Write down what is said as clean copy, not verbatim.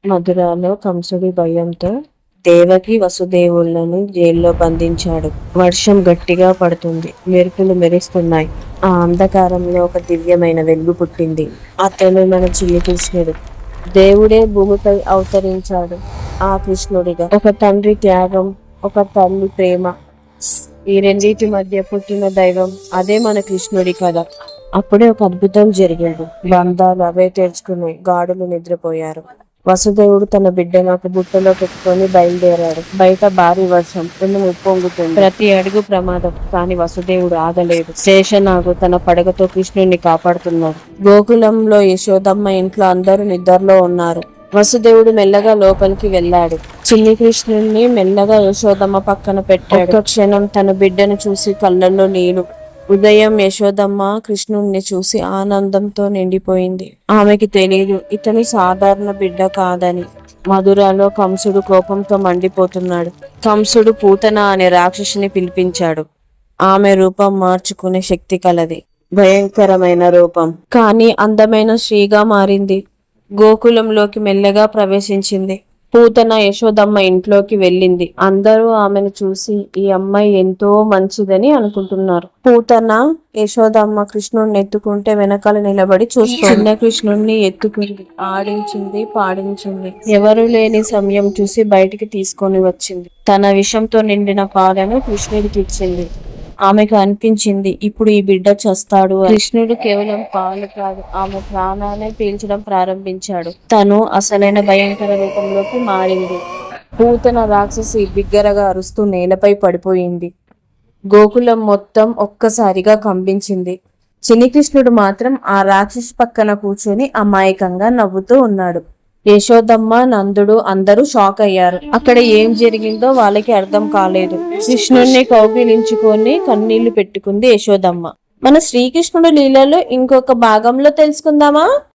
మధురాలో కంసుడి భయంతో దేవకి వసుదేవులను జైల్లో బంధించాడు. వర్షం గట్టిగా పడుతుంది. మెరుపులు మెరుస్తున్నాయి. ఆ అంధకారంలో ఒక దివ్యమైన వెలుగు పుట్టింది. అతను మన చిన్ని కృష్ణుడు. దేవుడే భూమిపై అవతరించాడు. ఆ కృష్ణుడిగా ఒక తండ్రి త్యాగం, ఒక తల్లి ప్రేమ, ఈ రెండింటి మధ్య పుట్టిన దైవం, అదే మన కృష్ణుడి కథ. అప్పుడే ఒక అద్భుతం జరిగింది. బంధాలు అవే తెరుచుకుని గాడులు నిద్రపోయారు. వసుదేవుడు తన బిడ్డను ఒక బుట్టలో పెట్టుకొని బయలుదేరాడు. బయట భారీ వర్షం ఉప్పొంగుతుంది. ప్రతి అడుగు ప్రమాదం. కానీ వసుదేవుడు ఆగలేదు. శేషనాగు తన పడగతో కృష్ణుడిని కాపాడుతున్నాడు. గోకులంలో యశోదమ్మ ఇంట్లో అందరూ నిద్రలో ఉన్నారు. వసుదేవుడు మెల్లగా లోపలికి వెళ్ళాడు. చిన్ని కృష్ణుడిని మెల్లగా యశోదమ్మ పక్కన పెట్టాడు. ఒక క్షణం తన బిడ్డను చూసి కళ్ళల్లో నీళ్లు. ఉదయం యశోదమ్మ కృష్ణుణ్ణి చూసి ఆనందంతో నిండిపోయింది. ఆమెకి తెలియదు ఇతని సాధారణ బిడ్డ కాదని. మధురాలో కంసుడు కోపంతో మండిపోతున్నాడు. కంసుడు పూతన అనే రాక్షసిని పిలిపించాడు. ఆమె రూపం మార్చుకునే శక్తి కలది. భయంకరమైన రూపం, కానీ అందమైన స్త్రీగా మారింది. గోకులంలోకి మెల్లగా ప్రవేశించింది. పూతన యశోదమ్మ ఇంట్లోకి వెళ్ళింది. అందరూ ఆమెను చూసి ఈ అమ్మాయి ఎంతో మంచిదని అనుకుంటున్నారు. పూతన యశోదమ్మ కృష్ణుడిని ఎత్తుకుంటే వెనకాల నిలబడి చూస్తూ చిన్న కృష్ణుడిని ఎత్తుకుంది. ఆడించింది, పాడించింది. ఎవరు లేని సమయం చూసి బయటికి తీసుకొని వచ్చింది. తన విషంతో నిండిన పాలను కృష్ణుడికి ఇచ్చింది. ఆమెకు అనిపించింది ఇప్పుడు ఈ బిడ్డ చస్తాడు. కృష్ణుడు కేవలం పాలు కాదు, ఆమె ప్రాణాలే పీల్చడం ప్రారంభించాడు. తను అసలైన భయంకర రూపంలోకి మారింది. పూతన రాక్షసి బిగ్గరగా అరుస్తూ నేలపై పడిపోయింది. గోకులం మొత్తం ఒక్కసారిగా కంపించింది. చిన్ని కృష్ణుడు మాత్రం ఆ రాక్షసి పక్కన కూర్చొని అమాయకంగా నవ్వుతూ ఉన్నాడు. యశోదమ్మ, నందుడు అందరూ షాక్ అయ్యారు. అక్కడ ఏం జరిగిందో వాళ్ళకి అర్థం కాలేదు. కృష్ణుడిని కౌగిలించుకొని కన్నీళ్లు పెట్టుకుంది యశోదమ్మ. మన శ్రీకృష్ణుడు లీలలో ఇంకొక భాగంలో తెలుసుకుందామా?